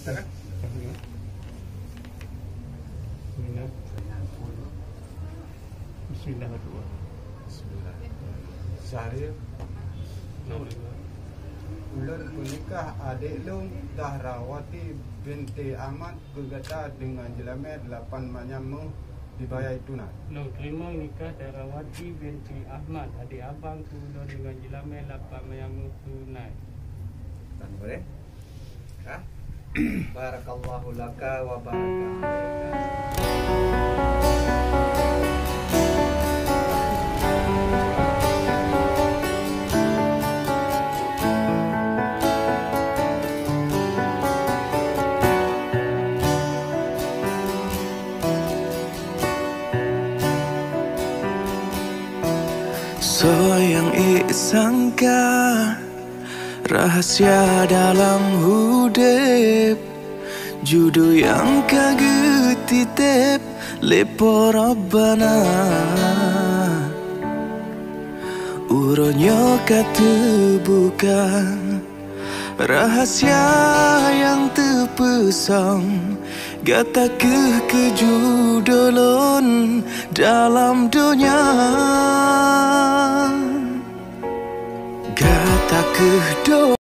Bismillah. Syarif ulun punikah adik lung Dahrawati binti Ahmad berkata dengan jelamet 8 manyamu dibayar tunai. Long terima nikah Dahrawati binti Ahmad adik abang ulun dengan jelamet 8 manyamu tunai. Kan boleh? Ha? Barakallahu laka wa baraka. Yang sangka rahasia dalam hudep judo yang kagetitip lepo Rabbana uronyo katubukan rahasia yang terpesong gata kejudolon dalam dunia gata kedo